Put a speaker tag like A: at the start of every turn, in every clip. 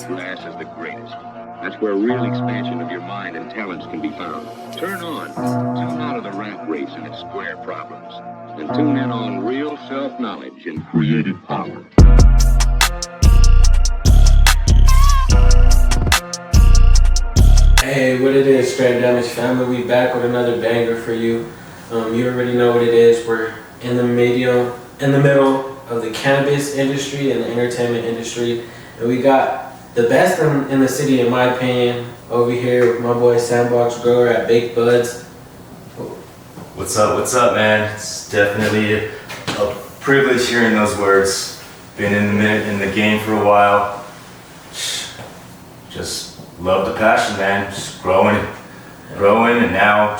A: glass is the greatest. That's where real expansion of your mind and talents can be found. Turn out of the rat race and its square problems, and tune in on real self-knowledge and creative power.
B: Hey, what it is, Straight Damage family? We back with another banger for you. You already know what it is. We're in the middle of the cannabis industry and the entertainment industry, and we got the best in the city, in my opinion, over here with my boy Sandbox grower at Baked Buds.
C: What's up, man? It's definitely a privilege hearing those words. Been in the game for a while. Just love the passion, man. Just growing, and now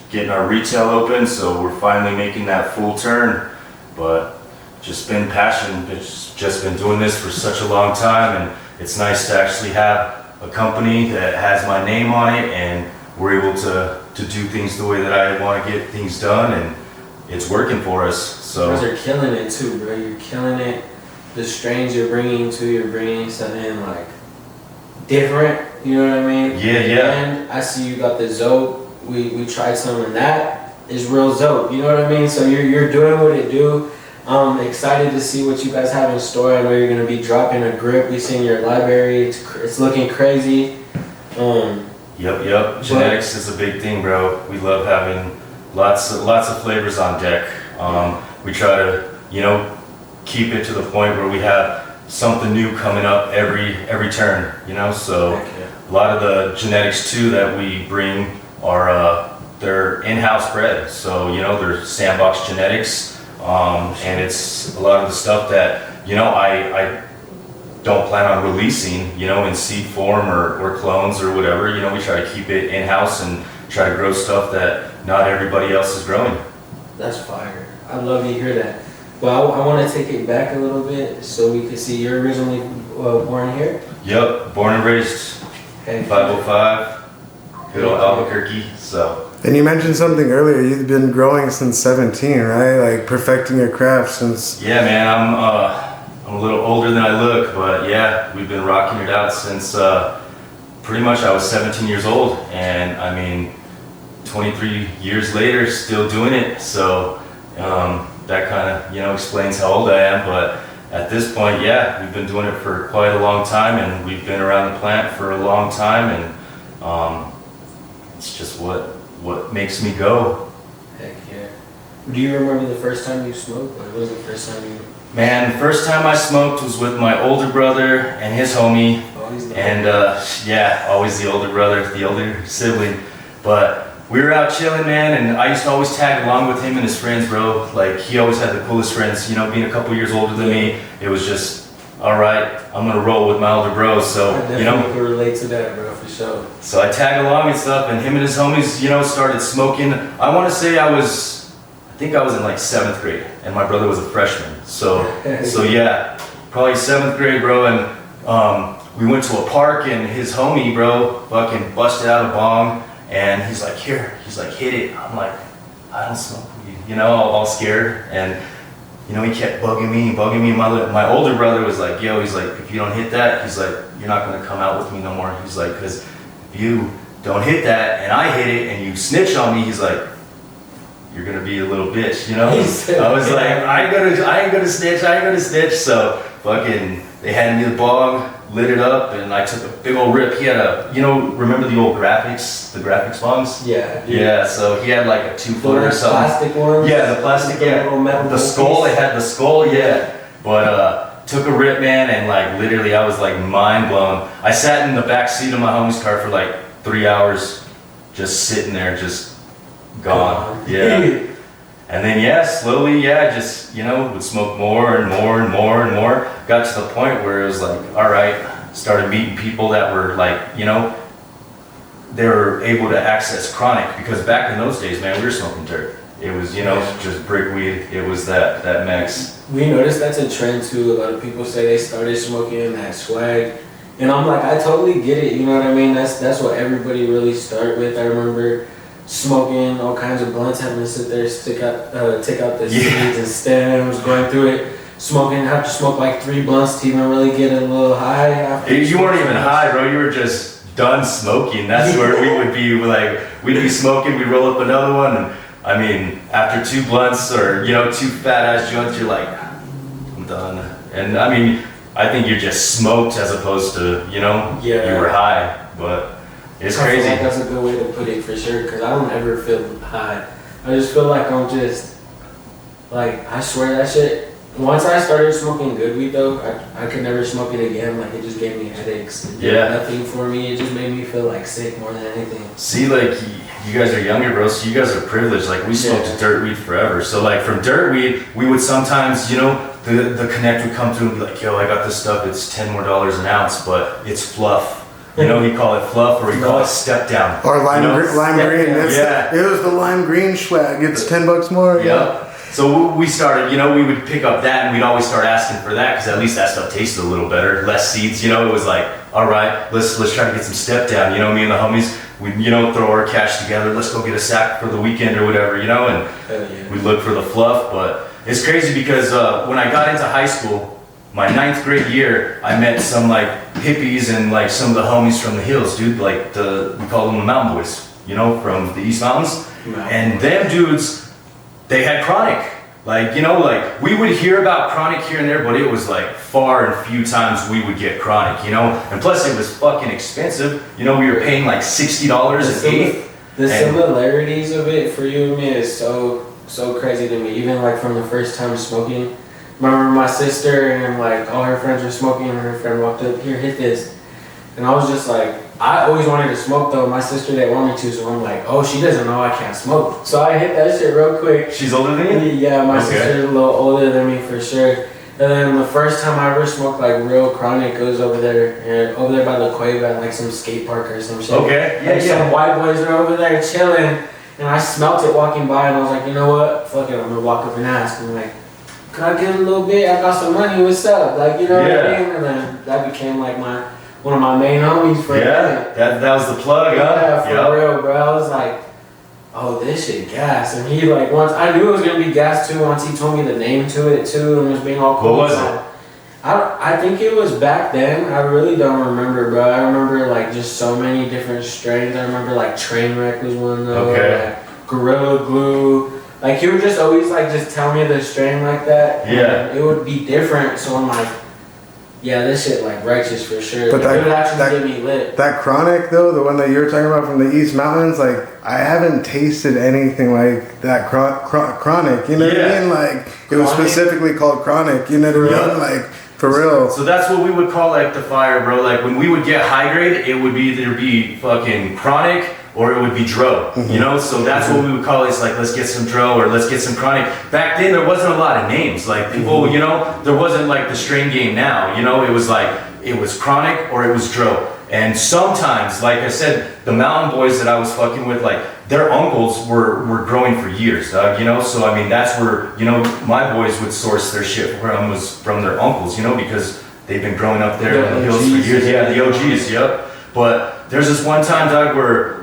C: getting our retail open, so we're finally making that full turn. But just been passion. It's just been doing this for such a long time, and it's nice to actually have a company that has my name on it, and we're able to do things the way that I want to get things done, and it's working for us. So
B: you guys are killing it too, bro. You're killing it. The strains you're bringing something like different. You know what I mean?
C: Yeah.
B: And I see you got the Zope. We tried some, and that is real Zope. You know what I mean? So you're doing what it do. I'm excited to see what you guys have in store. I know you're gonna be dropping a grip. We've seen your library. It's looking crazy.
C: Yep. Genetics is a big thing, bro. We love having lots of flavors on deck. We try to, keep it to the point where we have something new coming up every turn. So a lot of the genetics too that we bring are they're in-house bred. So they're Sandbox genetics. And it's a lot of the stuff that, I don't plan on releasing, in seed form or clones or whatever. We try to keep it in-house and try to grow stuff that not everybody else is growing.
B: That's fire. I'd love to hear that. Well, I want to take it back a little bit so we can see you're originally born here?
C: Yep, born and raised, 505, good old Albuquerque, so.
D: And you mentioned something earlier, you've been growing since 17, right? Like perfecting your craft since...
C: Yeah, man, I'm a little older than I look, but yeah, we've been rocking it out since pretty much I was 17 years old. And I mean, 23 years later, still doing it. So that kind of, explains how old I am. But at this point, yeah, we've been doing it for quite a long time, and we've been around the plant for a long time, and it's just what makes me go.
B: Heck yeah. Do you remember the first time you smoked? What was the first time you...
C: Man, the first time I smoked was with my older brother and his homie. And yeah, always the older brother, the older sibling. But we were out chilling, man, and I used to always tag along with him and his friends, bro. Like, he always had the coolest friends, being a couple years older than me. It was just, all right, I'm gonna roll with my older bros. So,
B: I definitely can relate to that, bro, for sure.
C: So I tagged along and stuff, and him and his homies, started smoking. I want to say I think I was in like 7th grade, and my brother was a freshman. So yeah, probably 7th grade, bro. And we went to a park, and his homie, bro, fucking busted out a bong, and he's like, here, hit it. I'm like, I don't smoke weed, all scared. And he kept bugging me. My older brother was like, yo, he's like, if you don't hit that, he's like, you're not gonna come out with me no more. He's like, because if you don't hit that and I hit it and you snitch on me, he's like, you're gonna be a little bitch, I was like, I ain't gonna snitch. So fucking, they handed me the bong, lit it up, and I took a big old rip. He had remember the old graphics bongs?
B: Yeah.
C: Yeah, so he had like a 2-footer or something.
B: Plastic ones?
C: Yeah, the plastic, yeah. The skull, it had the skull, yeah. But took a rip, man, and like literally I was like mind blown. I sat in the back seat of my homie's car for like 3 hours, just sitting there, just gone. Yeah. And then slowly, just would smoke more and more. Got to the point where it was like, all right, started meeting people that were like, they were able to access chronic, because back in those days, man, we were smoking dirt. It was, just brick weed. It was that mix.
B: We noticed that's a trend too. A lot of people say they started smoking that swag, and I'm like, I totally get it. You know what I mean? That's what everybody really start with. I remember smoking all kinds of blunts, having to sit there, take out the seeds and stems, going through it. smoking, have to smoke like 3 blunts to even really get a little high. After
C: You weren't even high, bro. You were just done smoking. That's where we would be like, we'd be smoking, we'd roll up another one, and I mean, after 2 blunts or, 2 fat ass joints, you're like, I'm done. And I mean, I think you're just smoked as opposed to, you were high, but it's crazy.
B: I feel like that's a good way to put it for sure, because I don't ever feel high. I just feel like I'm just, like, I swear that shit, once I started smoking good weed though, I could never smoke it again. Like, it just gave me headaches. It did nothing for me. It just made me feel like sick more than anything.
C: See, like, you guys are younger, bro, so you guys are privileged. Like, we smoked dirt weed forever. So, like, from dirt weed, we would sometimes, the connect would come through and be like, yo, I got this stuff, it's $10 more an ounce, but it's fluff. We call it fluff, or we call it step down.
D: Or lime green. It was the lime green swag. It's $10 more.
C: Yeah. So we started, we would pick up that, and we'd always start asking for that, because at least that stuff tasted a little better, less seeds. It was like, all right, let's try to get some step down. Me and the homies, we'd throw our cash together. Let's go get a sack for the weekend or whatever, and we look for the fluff. But it's crazy because when I got into high school, my 9th grade year, I met some like hippies and like some of the homies from the hills, dude. Like we call them the mountain boys, from the East Mountains. And them dudes, they had chronic. Like, we would hear about chronic here and there, but it was like far and few times we would get chronic, and plus it was fucking expensive. We were paying like $60 an eighth.
B: The similarities of it for you and me is so crazy to me. Even like from the first time smoking, remember my sister and like all her friends were smoking, and her friend walked up, here, hit this. And I was just like, I always wanted to smoke though. My sister didn't want me to, so I'm like, oh, she doesn't know I can't smoke. So I hit that shit real quick.
C: She's older than you?
B: Yeah, my sister's a little older than me for sure. And then the first time I ever smoked like real chronic, it was over there by the Quave at like some skate park or some shit.
C: Okay, yeah,
B: Some white boys were over there chilling, and I smelt it walking by, and I was like, you know what? Fuck it, I'm gonna walk up and ask. And I'm like, can I get a little bit? I got some money, what's up? Like, what I mean? And then that became like one of my main homies for
C: that was the plug, huh?
B: Yeah, for real, bro. I was like, oh, this shit gas. And he like, once I knew it was gonna be gas too, once he told me the name to it too, and was being all cool.
C: What was it?
B: I think it was back then. I really don't remember, bro. I remember like just so many different strains. I remember like Trainwreck was one though.
C: Okay.
B: Like, Gorilla Glue. Like, he would just always like just tell me the strain like that.
C: Yeah.
B: It would be different, so I'm like, yeah, this shit like righteous for sure.
D: But
B: it would actually get me lit.
D: That chronic though, the one that you were talking about from the East Mountains, like I haven't tasted anything like that chronic. You know what I mean? Like it was specifically called chronic. You know what I mean? Like for real.
C: So that's what we would call like the fire, bro. Like when we would get high grade, it would either be fucking chronic or it would be dro. So that's what we would call it. It's like, let's get some dro or let's get some chronic. Back then there wasn't a lot of names. Like people, there wasn't like the strain game now. It was like it was chronic or it was dro. And sometimes, like I said, the mountain boys that I was fucking with, like their uncles were growing for years, dog, So I mean that's where, my boys would source their shit from their uncles, because they've been growing up there in the hills for years. Yeah, the OGs, yep. But there's this one time, dog, where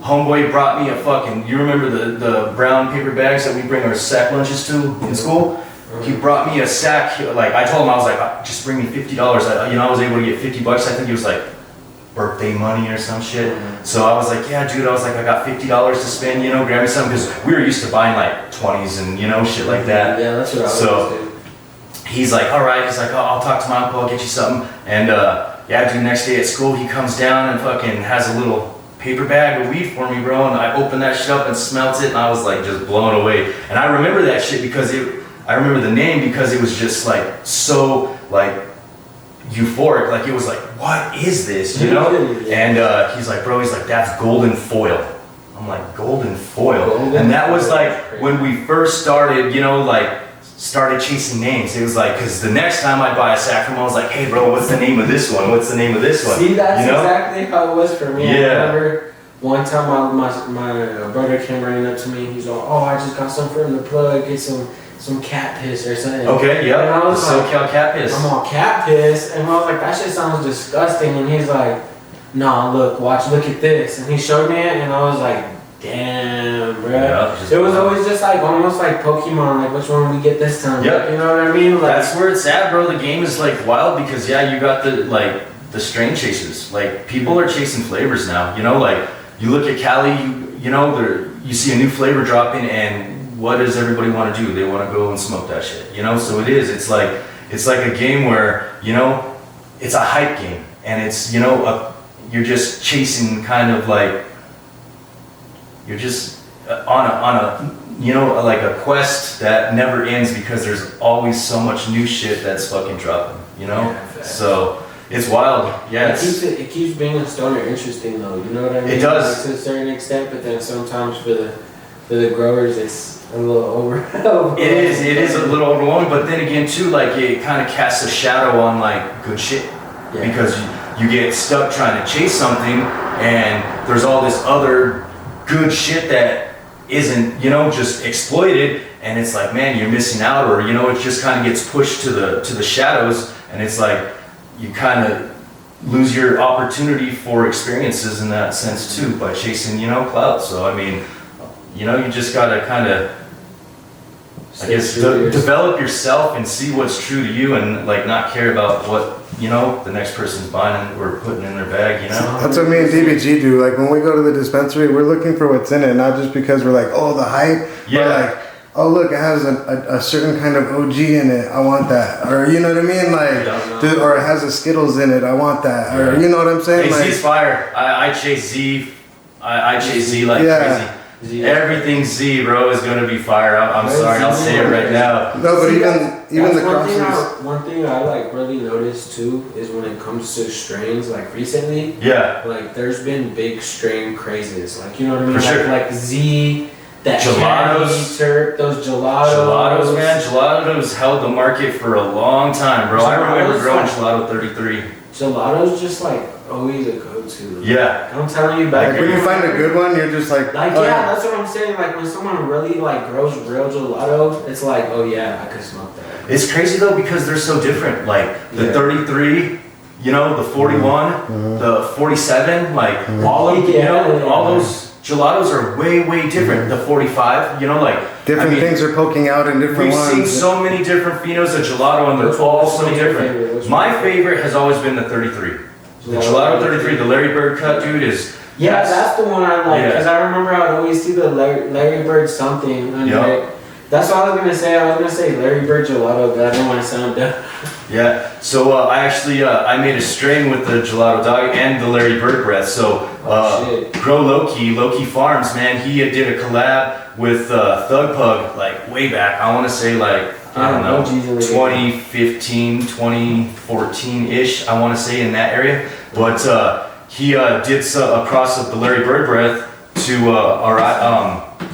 C: homeboy brought me a fucking, you remember the brown paper bags that we bring our sack lunches to in school? He brought me a sack, like I told him, I was like, just bring me $50. I was able to get $50. I think it was like birthday money or some shit. So I was like, yeah, dude, I was like, I got $50 to spend, grab me something, because we were used to buying like 20s and, shit like that.
B: Yeah, that's what I was doing.
C: He's like, all right, he's like, oh, I'll talk to my uncle, I'll get you something. And dude, next day at school, he comes down and fucking has a little paper bag of weed for me, bro, and I opened that shit up and smelt it, and I was like just blown away. And I remember that shit because I remember the name because it was just like so like euphoric, like it was like, what is this, And he's like, bro, that's golden foil. I'm like, golden foil? And that was like when we first started, started chasing names. It was like, because the next time I buy a sack from him, I was like, hey bro, what's the name of this one? What's the name of this one?
B: See, that's exactly how it was for me.
C: Yeah.
B: I remember one time my brother came running up to me, and he's like, oh, I just got some from the plug, get some cat piss or something.
C: Okay, yeah.
B: And I was like,
C: SoCal cat piss.
B: I'm all cat piss, and I was like, that shit sounds disgusting. And he's like, nah, look at this. And he showed me it, and I was like, Damn, bro.
C: Yeah,
B: it was always just like almost like Pokemon, like which one we get this time.
C: Yeah.
B: Like, you know what I mean? Like,
C: that's where it's at, bro. The game is like wild because yeah, you got the strain chasers. Like people are chasing flavors now. You know, like you look at Cali, you know, you see a new flavor dropping, and what does everybody want to do? They want to go and smoke that shit. You know, so it's like a game where, you know, it's a hype game, and it's, you know, you're just chasing kind of like, you're just on a you know, like a quest that never ends because there's always so much new shit that's fucking dropping, you know?
B: Yeah,
C: so it's wild. Yeah,
B: it keeps being a stoner interesting though, you know what I mean?
C: It does.
B: Like, to a certain extent, but then sometimes for the growers it's a little over.
C: It is a little overwhelming, but then again too, like it kind of casts a shadow on like good shit. Yeah. Because you get stuck trying to chase something and there's all this other good shit that isn't, you know, just exploited, and it's like, man, you're missing out, or, you know, it just kind of gets pushed to the shadows, and it's like you kind of lose your opportunity for experiences in that sense too by chasing, you know, clout. So I mean, you know, you just gotta kind of, I guess, develop yourself and see what's true to you, and like not care about what, you know, the next person's buying or putting in their bag, you know?
D: That's what me and DBG do. Like when we go to the dispensary, we're looking for what's in it, not just because we're like, oh, the hype.
C: Yeah.
D: But like, oh, look, it has a certain kind of OG in it. I want that. Or, you know what I mean? Like, or it has a Skittles in it. I want that. Yeah. Or, you know what I'm saying?
C: Hey,
D: like,
C: Z's fire. I chase Z. I chase Z like crazy. Everything Z, bro, is gonna be fire. I'm sorry, I'll say it right now.
D: No, but even the crosses.
B: One thing I like really noticed too is when it comes to strains, like recently.
C: Yeah.
B: Like there's been big strain crazes. Like, you know what I mean?
C: For sure.
B: Like Z, that
C: gelatos,
B: turp, those gelatos.
C: Gelatos, man. Gelatos held the market for a long time, bro. I remember growing Gelato 33.
B: Gelatos just like always a go-to.
C: Yeah.
B: I'm telling you, back
D: when you find a good one, you're just like,
B: yeah, that's what I'm saying. Like when someone really like grows real gelato, it's like, oh yeah, I could smoke that.
C: It's crazy though because they're so different. Like the 33, you know, the 41, the 47, like all of you know, all those gelatos are way different. The 45, you know, like
D: different things are poking out in different ones.
C: We've seen so many different phenos of gelato, and they're all so different. My favorite has always been the 33. The Gelato 33, the Larry Bird cut, dude, is...
B: Yeah, that's the one I like, because I remember I would always see the Larry Bird something under it. That's what I was going to say. I was going to say Larry Bird Gelato, but I didn't want to sound dumb.
C: Yeah, so I actually, I made a strain with the Gelato Dog and the Larry Bird breath. So, Grow Loki Farms, man, he did a collab with Thug Pug, like, way back. I want to say, like, I don't know, 2015, 2014-ish, I want to say, in that area. But he did a cross of the Larry Bird breath to,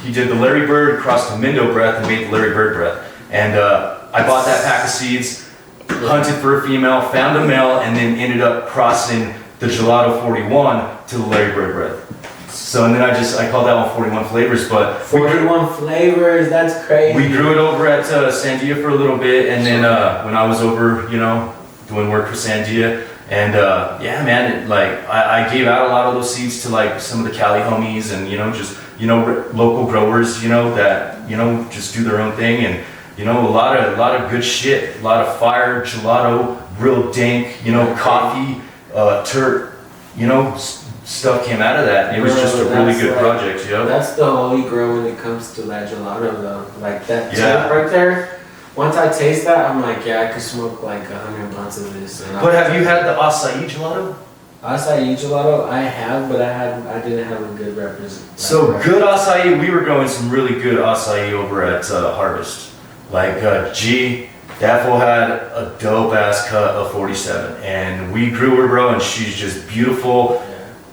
C: he did the Larry Bird cross to Mindo breath and made the Larry Bird breath. And I bought that pack of seeds, hunted for a female, found a male, and then ended up crossing the Gelato 41 to the Larry Bird breath. So, and then I called that one 41 flavors, but
B: 41 flavors, that's crazy.
C: We grew it over at Sandia for a little bit, and then when I was over, you know, doing work for Sandia, and yeah, man, I gave out a lot of those seeds to like some of the Cali homies, and you know, just, you know, local growers, you know, that, you know, just do their own thing, and you know, a lot of good shit, a lot of fire, gelato, real dank, you know, coffee, terp, you know, stuff came out of that. It was just a really good project, you know?
B: That's the holy grail when it comes to that gelato though. Like that tip right there, once I taste that, I'm like, yeah, I could smoke like 100 blunts of this.
C: But have you had the acai gelato?
B: Acai gelato, I have, but I didn't have a good representation.
C: So good acai, we were growing some really good acai over at Harvest. Like G, that fool had a dope ass cut of 47, and we grew her, bro, and she's just beautiful.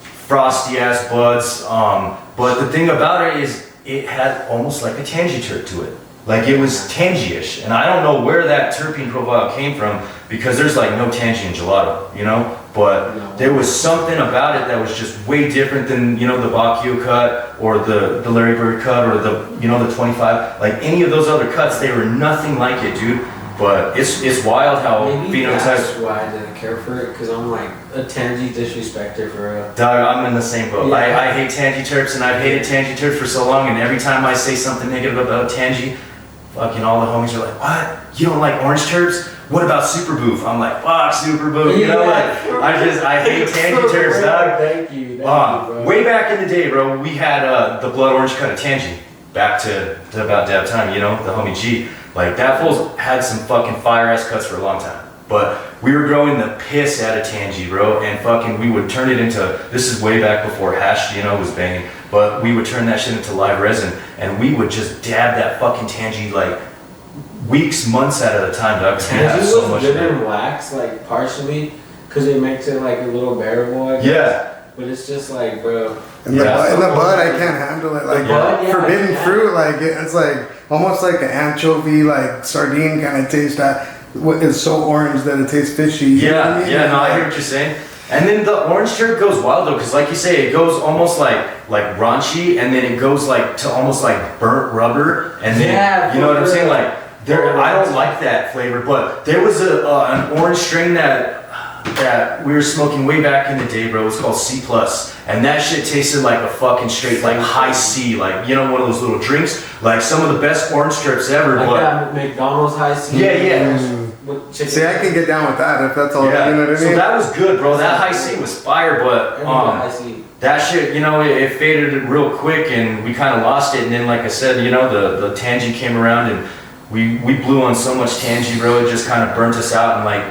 C: Frosty ass buds, but the thing about it is it had almost like a tangy terp to it. Like it was tangy-ish, and I don't know where that terpene profile came from because there's like no tangy in gelato, you know? But there was something about it that was just way different than, you know, the Bacchio cut or the Larry Bird cut or the, you know, the 25. Like any of those other cuts, they were nothing like it, dude. But it's wild how
B: Maybe that's
C: phenotypes.
B: why I didn't care for it, because I'm like a Tangy disrespecter for real.
C: Dog, I'm in the same boat.
B: Yeah.
C: I hate Tangy terps, and I've hated Tangy terps for so long, and every time I say something negative about Tangy, fucking all the homies are like, what? You don't like orange terps? What about Super Boof? I'm like, fuck Super Boof. You know, like, I hate Tangy terps, dog.
B: Thank you, bro.
C: Way back in the day, bro, we had the blood orange cut of Tangy. Back to about that time, you know, the homie G. Like, that fool's had some fucking fire-ass cuts for a long time. But we were growing the piss out of Tangy, bro, and fucking we would turn it into, this is way back before hash, you know, was banging, but we would turn that shit into live resin, and we would just dab that fucking Tangy, like, weeks, months out of the time, dog.
B: Tangy was
C: so much
B: good
C: fun.
B: in wax, like, partially, because it makes it, like, a little bearable, I guess.
C: Yeah.
B: But it's just like, bro.
D: In the bud, I can't handle it. Like
B: bud, yeah,
D: forbidden fruit, like it's like almost like an anchovy, like sardine kind of taste that is so orange that it tastes fishy. You know what I mean?
C: No, I hear what you're saying. And then the orange terp goes wild though, because like you say, it goes almost like raunchy, and then it goes like to almost like burnt rubber, and then you know what I'm saying? Like I don't like that flavor, but there was an orange strain that we were smoking way back in the day, bro. It was called C+, and that shit tasted like a fucking straight like high C, like, you know, one of those little drinks, like some of the best orange strips ever.
B: Like
C: but
B: that McDonald's high C. With chicken.
D: See, I can get down with that if that's all.
C: yeah,
D: You know what I mean?
C: so that was good, bro. That high C was fire, but
B: High C.
C: that shit, you know, it faded real quick, and we kind of lost it. And then, like I said, you know, the Tangy came around, and we blew on so much Tangy, bro. It just kind of burnt us out, and like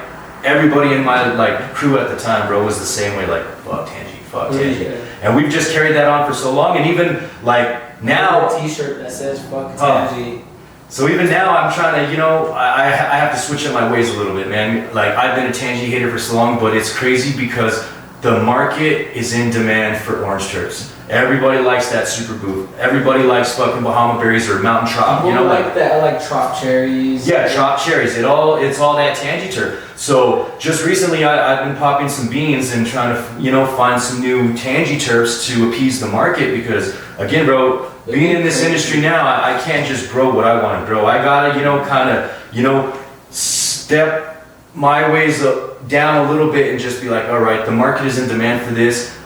C: everybody in my like crew at the time, bro, was the same way. Like, fuck Tangy, fuck Tangy.
B: Yeah.
C: And we've just carried that on for so long, and even like now,
B: a T-shirt that says "fuck Tangy."
C: so even now, I'm trying to, you know, I have to switch up my ways a little bit, man. Like, I've been a Tangy hater for so long, but it's crazy because the market is in demand for orange terps. Everybody likes that Super Boof. Everybody likes fucking Bahama berries or mountain trop. You know,
B: like that, like trop cherries.
C: Yeah, trop cherries. It's all that Tangy terp. So just recently, I've been popping some beans and trying to, you know, find some new Tangy terps to appease the market, because again, bro, being in this industry now, I can't just grow what I want to grow. I gotta, you know, kind of, you know, step my ways down a little bit and just be like, all right, the market is in demand for this.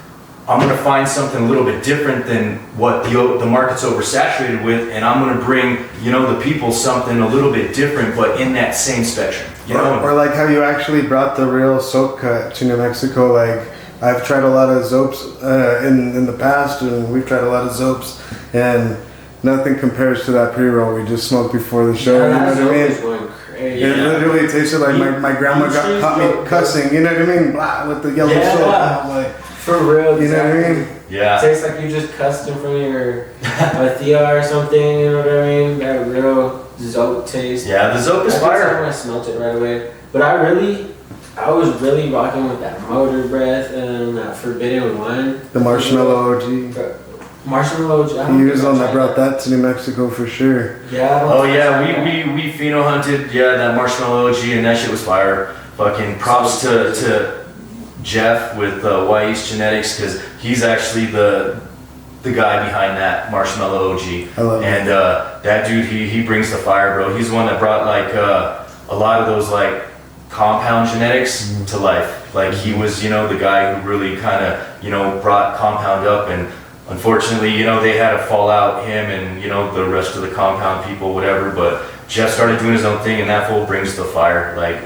C: I'm gonna find something a little bit different than what the market's oversaturated with, and I'm gonna bring, you know, the people something a little bit different, but in that same spectrum. You know?
D: Or like how you actually brought the real soap cut to New Mexico. Like, I've tried a lot of Zopes in the past, and we've tried a lot of Zopes, and nothing compares to that pre-roll we just smoked before the show. You know what I mean?
B: Going crazy.
D: It literally tasted like my grandma caught me cussing. You know what I mean? Blah, with the yellow soap. I'm like,
B: for real.
D: you know what I mean?
C: Yeah.
B: It tastes like you just cussed in front of your Thea or something. You know what I mean? That real Zope taste.
C: Yeah, the Zope is fire.
B: I smelt it right away. But I was really rocking with that motor breath and that forbidden wine.
D: The marshmallow OG.
B: Marshmallow OG.
D: He was on that brought that to New Mexico for sure.
B: Yeah.
C: Oh yeah, we pheno hunted, that marshmallow OG, and that shit was fire. Fucking props to Jeff with White East Genetics, because he's actually the guy behind that marshmallow OG.
D: I love
C: and that dude, he brings the fire, bro. He's the one that brought like a lot of those like compound genetics to life. Like, he was, you know, the guy who really kind of, you know, brought compound up, and unfortunately, you know, they had a fallout, him and, you know, the rest of the compound people, whatever, but Jeff started doing his own thing, and that fool brings the fire. Like,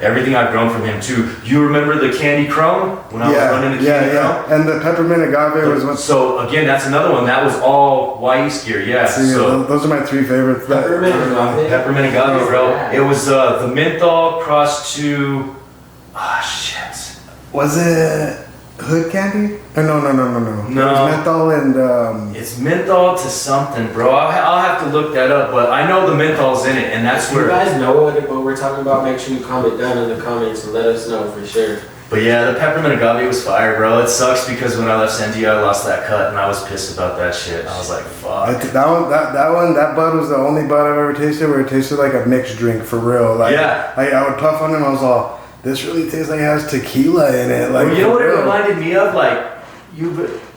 C: everything I've grown from him too. You remember the Candy Chrome? When I was running the Candy Chrome?
D: And the peppermint agave was what.
C: So again, that's another one. That was all Wise gear, yeah.
D: See,
C: so
D: those are my three favorites.
B: Peppermint agave.
C: Peppermint agave, bro. It was the menthol crossed to, shit.
D: Was it hood candy? Or no.
C: No.
D: It was menthol and.
C: It's menthol to something, bro. I'll have to look that up, but I know the menthol's in it, and that's
B: If
C: where.
B: you guys know what we're talking about, make sure you comment down in the comments and let us know for sure.
C: But yeah, the peppermint agave was fire, bro. It sucks because when I left San Diego, I lost that cut, and I was pissed about that shit. I was like, fuck.
D: That bud was the only bud I've ever tasted where it tasted like a mixed drink for real. Like,
C: yeah.
D: I would puff on it and I was all, this really tastes like it has tequila in it. Like,
C: well, you know what it reminded me of? Like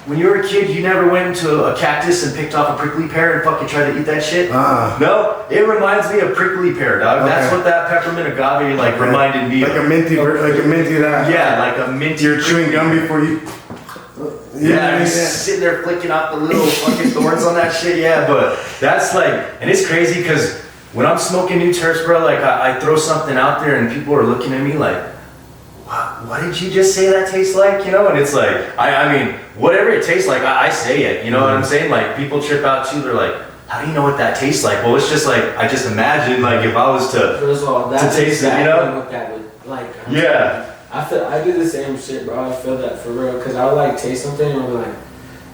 C: when you were a kid, you never went into a cactus and picked off a prickly pear and fucking tried to eat that shit? No, it reminds me of prickly pear, dog. Okay. That's what that peppermint agave like reminded me
D: of. Like a minty that.
C: Yeah, like a minty.
D: You're chewing gum before you.
C: Yeah, I'm sitting there flicking off the little fucking thorns on that shit. Yeah, but that's like, and it's crazy because when I'm smoking new terps, bro, like I throw something out there and people are looking at me like, what did you just say that tastes like? You know, and it's like, I mean, whatever it tastes like, I say it. You know what I'm saying? Like people trip out too. They're like, how do you know what that tastes like? Well, it's just like, I just imagine like if I was to taste it, you know?
B: What that would, like,
C: yeah.
B: I do the same shit, bro. I feel that for real. Cause I would like taste something and I'll be like,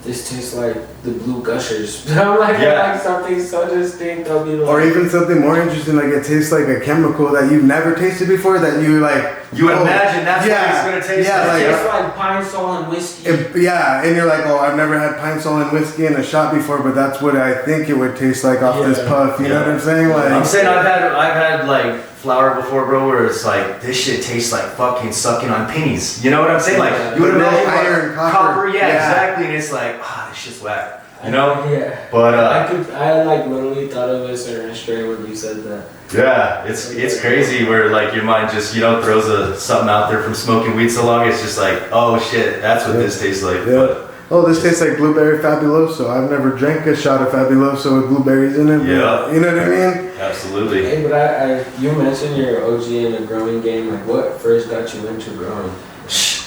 B: this tastes like the blue gushers. I'm like, I like something so distinct. I'll be like,
D: or even something more interesting, like it tastes like a chemical that you've never tasted before that you like.
C: You would imagine that's what it's gonna taste like.
B: It tastes like pine sol and whiskey.
D: And you're like, oh, I've never had pine sol and whiskey in a shot before, but that's what I think it would taste like off this puff. You know what I'm saying? Like,
C: I'm saying I've had like flour before, bro, where it's like this shit tastes like fucking sucking on pennies. You know what I'm saying? Like you would imagine
D: iron,
C: copper, exactly, and it's like, this shit's whack. You know?
B: Yeah.
C: But
B: I like literally thought of a certain strain when you said that.
C: Yeah, it's crazy where like your mind just, you know, throws something out there from smoking weed so long, it's just like, oh shit, that's what this tastes like.
D: Yeah.
C: But,
D: oh, this tastes like blueberry fabuloso. I've never drank a shot of fabuloso with blueberries in it.
C: Yeah.
D: You know what I mean?
C: Absolutely.
B: Hey, but you mentioned you're OG in the growing game. Like, what first got you into growing?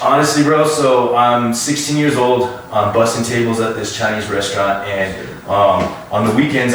C: Honestly, bro, so I'm 16 years old. I'm busting tables at this Chinese restaurant, and on the weekends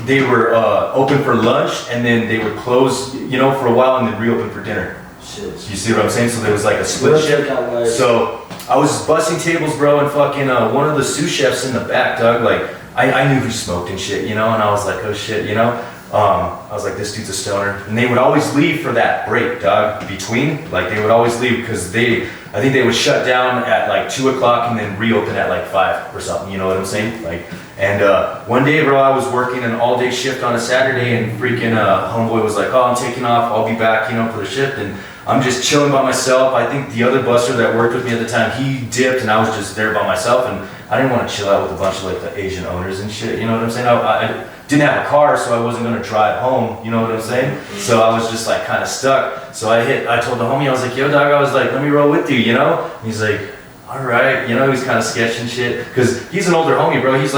C: they were open for lunch, and then they would close, you know, for a while, and then reopen for dinner.
B: Shit.
C: You see what I'm saying? So there was like a split shift. So I was busting tables, bro, and fucking one of the sous chefs in the back, dog, like I knew he smoked and shit, you know, and I was like, oh shit, you know. I was like, this dude's a stoner. And they would always leave for that break, dog, between. Like, they would always leave because I think they would shut down at like 2 o'clock and then reopen at like 5 or something, you know what I'm saying? Like, and one day, bro, I was working an all-day shift on a Saturday, and freaking homeboy was like, oh, I'm taking off, I'll be back, you know, for the shift. And I'm just chilling by myself. I think the other buster that worked with me at the time, he dipped, and I was just there by myself, and I didn't want to chill out with a bunch of like the Asian owners and shit, you know what I'm saying? I didn't have a car, so I wasn't gonna drive home, you know what I'm saying? So I was just like kind of stuck. So I told the homie, I was like, yo dog, I was like, let me roll with you, you know? And he's like, all right, you know, he's kind of sketching shit. Cause he's an older homie, bro. He was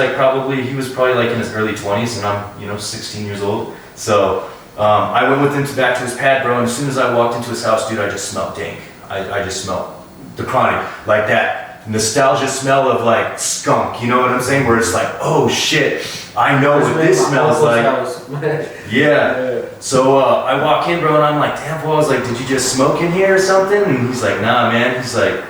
C: probably like in his early 20s, and I'm, you know, 16 years old. So I went with him back to his pad, bro, and as soon as I walked into his house, dude, I just smelled dank. I just smelled the chronic, like that nostalgia smell of like skunk, you know what I'm saying? Where it's like, oh shit, I know what this smells like. Yeah. So I walk in, bro, and I'm like, damn, bro, I was like, did you just smoke in here or something? And he's like, nah, man. He's like,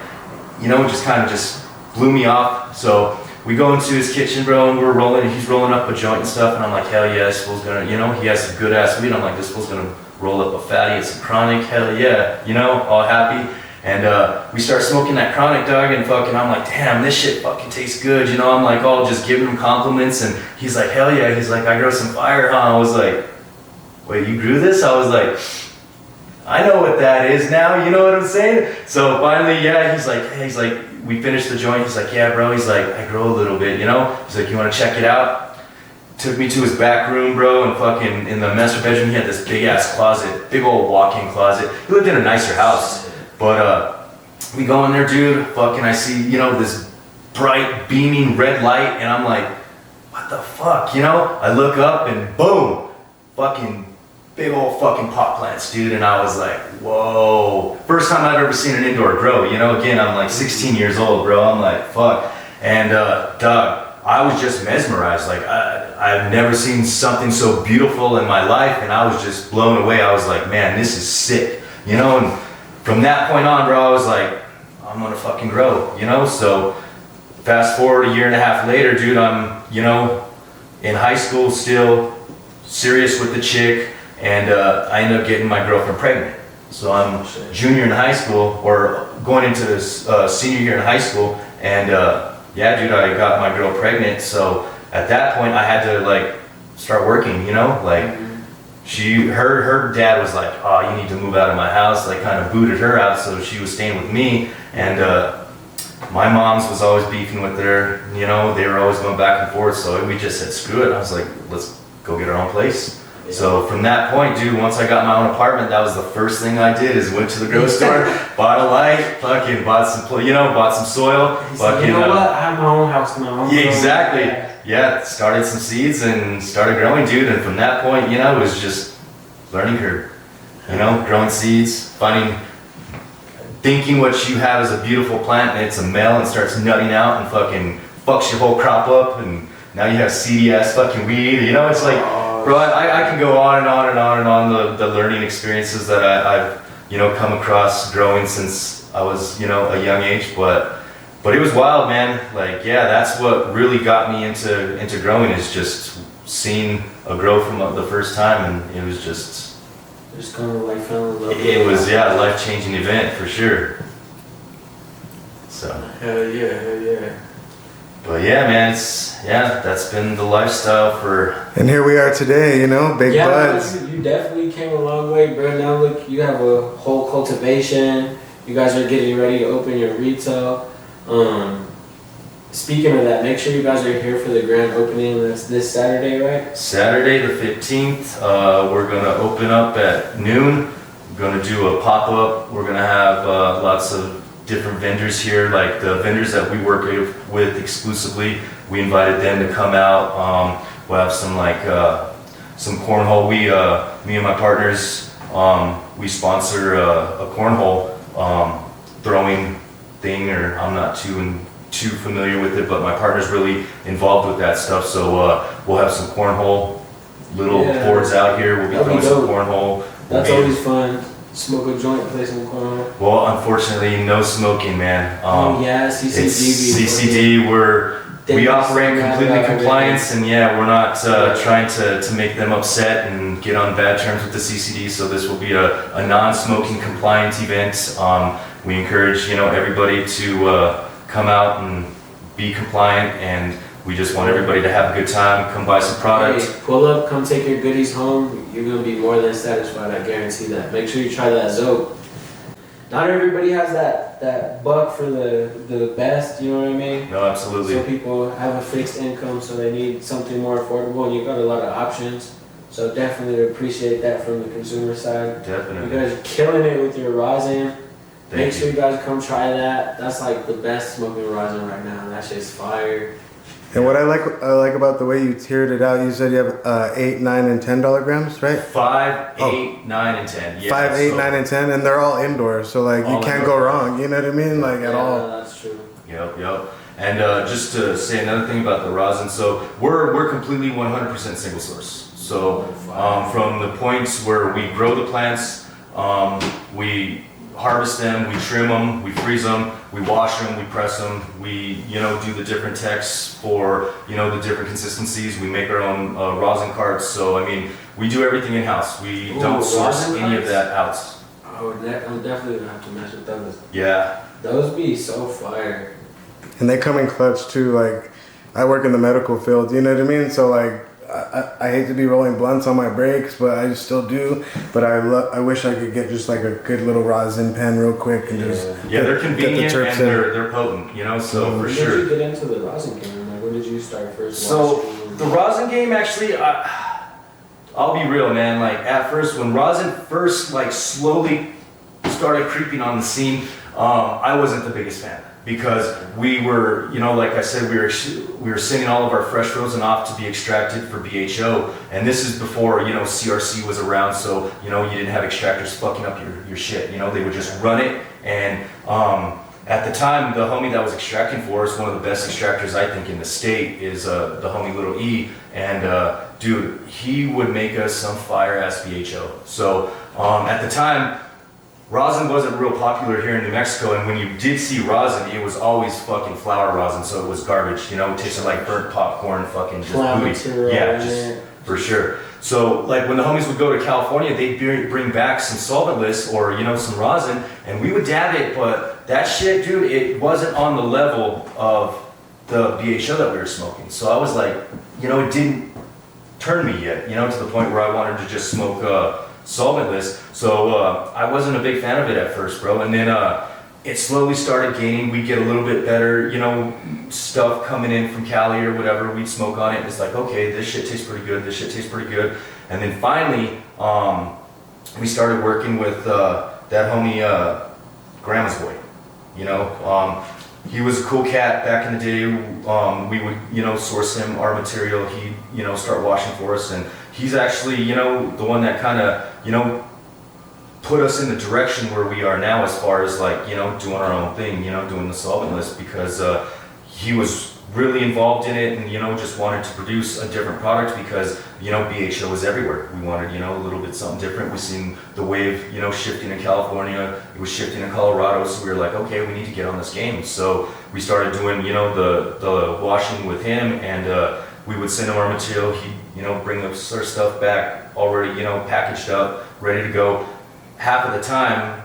C: you know, it just kind of just blew me off. So we go into his kitchen, bro, and he's rolling up a joint and stuff, and I'm like, hell yeah, this fool's gonna, you know, he has some good ass weed. I'm like, this fool's gonna roll up a fatty and some chronic, hell yeah, you know, all happy. And we start smoking that chronic, dog, and fucking, I'm like, damn, this shit fucking tastes good, you know? I'm like, all just giving him compliments, and he's like, hell yeah. He's like, I grow some fire, huh? I was like, wait, you grew this? I was like, I know what that is now, you know what I'm saying? So finally, yeah, he's like, we finished the joint. He's like, yeah, bro. He's like, I grow a little bit, you know? He's like, you want to check it out? Took me to his back room, bro, and fucking in the master bedroom, he had this big ass closet, big old walk-in closet. He lived in a nicer house. But we go in there, dude, fucking I see, you know, this bright, beaming red light, and I'm like, what the fuck, you know? I look up and boom, fucking big old fucking pot plants, dude, and I was like, whoa. First time I've ever seen an indoor grow, you know? Again, I'm like 16 years old, bro. I'm like, fuck. And dog, I was just mesmerized. Like, I've never seen something so beautiful in my life, and I was just blown away. I was like, man, this is sick, you know? And from that point on, bro, I was like, I'm gonna fucking grow, you know? So fast forward a year and a half later, dude, I'm, you know, in high school still, serious with the chick, and I ended up getting my girlfriend pregnant. So I'm junior in high school, or going into this senior year in high school, and yeah, dude, I got my girl pregnant. So at that point, I had to like start working, you know, like her dad was like, oh, you need to move out of my house, like kind of booted her out, so she was staying with me. And my mom's was always beefing with their, you know, they were always going back and forth. So we just said, screw it. I was like, let's go get our own place. Yeah. So from that point, dude, once I got my own apartment, that was the first thing I did is went to the grocery store, bought a light, fucking bought some, you know, bought some soil. Fucking,
B: you know what? I have my own house now.
C: Yeah, exactly. Yeah, started some seeds and started growing, dude. And from that point, you know, it was just learning curve. You know, growing seeds, thinking what you have is a beautiful plant and it's a male and starts nutting out and fucking fucks your whole crop up, and now you have seedy ass fucking weed. You know, it's like, bro, I can go on and on and on and on the learning experiences that I've, you know, come across growing since I was, you know, a young age, but it was wild, man. Like, yeah, that's what really got me into growing, is just seeing a grow from the first time, and it was just
B: kind of like fell in love.
C: It was, yeah, a life-changing event for sure. So.
B: Hell yeah.
C: But yeah, man, that's been the lifestyle for.
D: And here we are today, you know, big buds.
B: You definitely came a long way, bro. Now look, you have a whole cultivation. You guys are getting ready to open your retail. Speaking of that, make sure you guys are here for the grand opening. That's this Saturday, right?
C: Saturday the 15th. We're gonna open up at noon. We're gonna do a pop-up. We're gonna have lots of different vendors here, like the vendors that we work with exclusively. We invited them to come out. We'll have some some cornhole. Me and my partners, we sponsor a cornhole throwing thing, or I'm not too familiar with it, but my partner's really involved with that stuff. So we'll have some cornhole little boards out here. We'll be throwing some cornhole.
B: That's always fun. Smoke a joint, play some cornhole.
C: Well, unfortunately, no smoking, man.
B: CCD.
C: We operate completely compliance, and yeah, we're not trying to make them upset and get on bad terms with the CCD. So this will be a non-smoking compliant event. We encourage, you know, everybody to come out and be compliant, and we just want everybody to have a good time. Come buy some product.
B: Hey, pull up, come take your goodies home. You're gonna be more than satisfied, I guarantee that. Make sure you try that Zope. Not everybody has that buck for the best, you know what I mean?
C: No, absolutely.
B: Some people have a fixed income, so they need something more affordable, and you got a lot of options. So definitely appreciate that from the consumer side.
C: Definitely.
B: You guys are killing it with your rosin.
C: Make
B: sure you guys come try that. That's like the best smoking rosin right now. That shit's fire.
D: And what I like about the way you tiered it out, you said you have $8, $9, and $10 grams, right?
C: 5, 8, 9, and 10. Yeah,
D: 5, 8, 9, and 10, and they're all indoors, so like you can't go wrong. You know what I mean? Like at all.
B: Yeah, that's true.
C: Yep. And just to say another thing about the rosin, so we're completely 100% single source. So from the points where we grow the plants, we harvest them, we trim them, we freeze them, we wash them, we press them, we, you know, do the different techs for, you know, the different consistencies. We make our own rosin carts. So I mean, we do everything in house. We don't source any of that out.
B: I'm definitely gonna have to mess with those.
C: Yeah.
B: Those be so fire.
D: And they come in clutch too. Like I work in the medical field, you know what I mean? So like I hate to be rolling blunts on my breaks, but I still do. But I wish I could get just like a good little rosin pen real quick and just
C: they're convenient and they're potent, you know. So for sure.
B: When did you get into the rosin game? Like when did you start first?
C: So the rosin game, actually, I'll be real, man. Like at first, when rosin first like slowly started creeping on the scene, I wasn't the biggest fan. Because we were, you know, like I said, we were sending all of our fresh rosin off to be extracted for BHO, and this is before, you know, CRC was around, so, you know, you didn't have extractors fucking up your shit, you know, they would just run it, and at the time, the homie that was extracting for us, one of the best extractors I think in the state, is the homie Little E, and dude, he would make us some fire-ass BHO. So at the time, rosin wasn't real popular here in New Mexico, and when you did see rosin, it was always fucking flour rosin, so it was garbage, you know, it tasted like burnt popcorn, fucking just booty. Yeah, just for sure. So like when the homies would go to California, they'd bring back some solventless or, you know, some rosin, and we would dab it, but that shit, dude, it wasn't on the level of the BHO that we were smoking. So I was like, you know, it didn't turn me yet, you know, to the point where I wanted to just smoke solventless. So I wasn't a big fan of it at first, bro. And then it slowly started gaining. We get a little bit better, you know, stuff coming in from Cali or whatever. We'd smoke on it. And it's like, okay, this shit tastes pretty good. This shit tastes pretty good. And then finally, we started working with that homie, Grandma's Boy. You know, he was a cool cat back in the day. We would, you know, source him our material. He'd, you know, start washing for us. And he's actually, you know, the one that kind of, you know, put us in the direction where we are now as far as like, you know, doing our own thing, you know, doing the solvent list, because he was really involved in it and, you know, just wanted to produce a different product because, you know, BHO was everywhere. We wanted, you know, a little bit something different. We seen the wave, you know, shifting in California. It was shifting in Colorado. So we were like, okay, we need to get on this game. So we started doing, you know, the washing with him, and we would send him our material. He'd, you know, bring us our stuff back already, you know, packaged up, ready to go. Half of the time,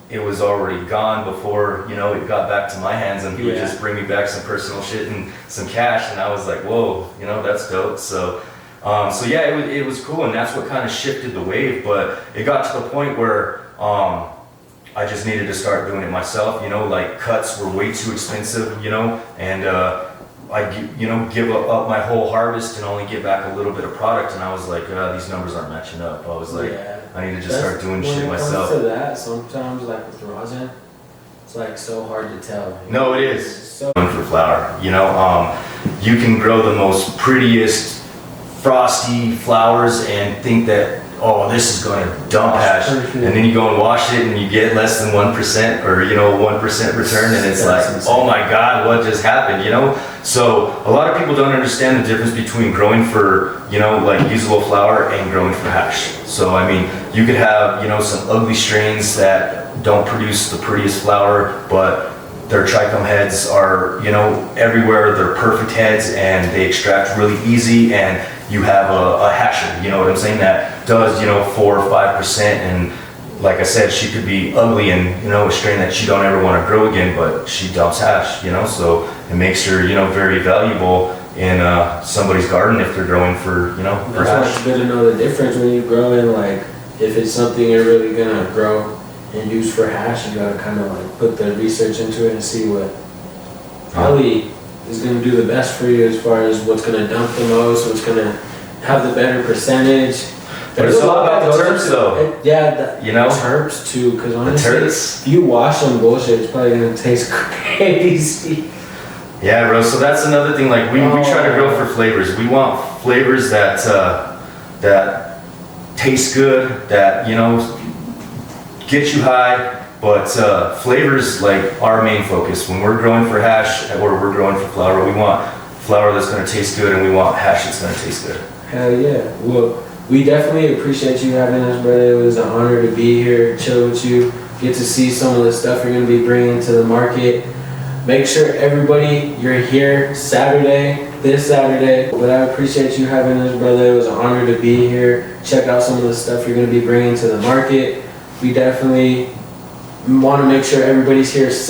C: it was already gone before, you know, it got back to my hands, and he would just bring me back some personal shit and some cash, and I was like, whoa, you know, that's dope. So, so yeah, it was cool, and that's what kind of shifted the wave. But it got to the point where I just needed to start doing it myself. You know, like cuts were way too expensive, you know, and I, you know, give up my whole harvest and only get back a little bit of product, and I was like, these numbers aren't matching up. I was like, I need to just start doing shit myself.
B: When it comes to that, sometimes like with rosin, it's like so hard to tell.
C: No, it is. So for flower, you know, you can grow the most prettiest frosty flowers and think that, oh, this is going to dump hash, and then you go and wash it and you get less than 1% or, you know, 1% return, and it's like, oh my God, what just happened, you know? So a lot of people don't understand the difference between growing for, you know, like usable flower and growing for hash. So I mean, you could have, you know, some ugly strains that don't produce the prettiest flower, but their trichome heads are, you know, everywhere. They're perfect heads and they extract really easy, and you have a hasher, you know what I'm saying, that does, you know, 4 or 5%, and like I said, she could be ugly and, you know, a strain that you don't ever want to grow again, but she dumps hash, you know, so it makes her, you know, very valuable in somebody's garden if they're growing for, you know, for hash.
B: That's why it's good to know the difference when you're growing. Like, if it's something you're really gonna grow and use for hash, you gotta kind of like put the research into it and see what probably is gonna do the best for you as far as what's gonna dump the most, what's gonna have the better percentage.
C: But it's all about the terps, though.
B: You know, terps too, because honestly,
C: if
B: you wash them bullshit, it's probably gonna taste crazy.
C: Yeah, bro. So that's another thing. Like we try to grow for flavors. We want flavors that that taste good, that, you know, get you high. But flavors like our main focus. When we're growing for hash or we're growing for flower, we want flower that's gonna taste good, and we want hash that's gonna taste good.
B: Hell yeah. Well, we definitely appreciate you having us, brother. It was an honor to be here, chill with you, get to see some of the stuff you're going to be bringing to the market. Make sure everybody, you're here this Saturday. But I appreciate you having us, brother. It was an honor to be here. Check out some of the stuff you're going to be bringing to the market. We definitely want to make sure everybody's here this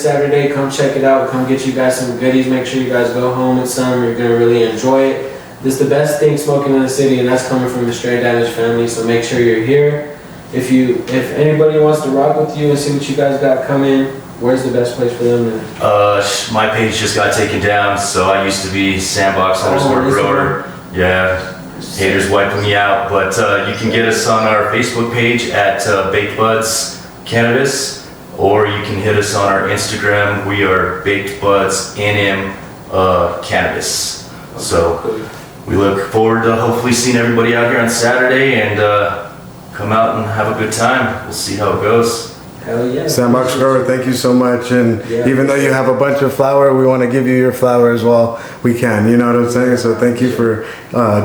B: Saturday. Come check it out. Come get you guys some goodies. Make sure you guys go home with some. You're going to really enjoy it. This is the best thing smoking in the city, and that's coming from the Straight Damage family, so make sure you're here. If anybody wants to rock with you and see what you guys got coming, where's the best place for them to?
C: My page just got taken down, so I used to be Sandbox _ grower. Yeah, haters wiping me out, but you can get us on our Facebook page at Baked Buds Cannabis, or you can hit us on our Instagram. We are Baked Buds NM Cannabis. So we look forward to hopefully seeing everybody out here on Saturday, and come out and have a good time. We'll see how it goes.
B: Hell yeah.
D: Sandbox grower, thank you so much. And even though you have a bunch of flower, we want to give you your flower as well. We can, you know what I'm saying? So thank you for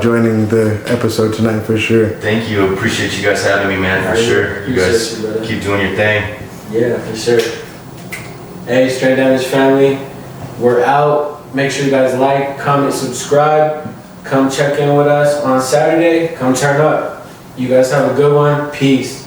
D: joining the episode tonight for sure.
C: Thank you. Appreciate you guys having me, man, for sure. You guys keep doing your thing.
B: Yeah, for sure. Hey, Straight Damage family, we're out. Make sure you guys like, comment, subscribe. Come check in with us on Saturday. Come turn up. You guys have a good one. Peace.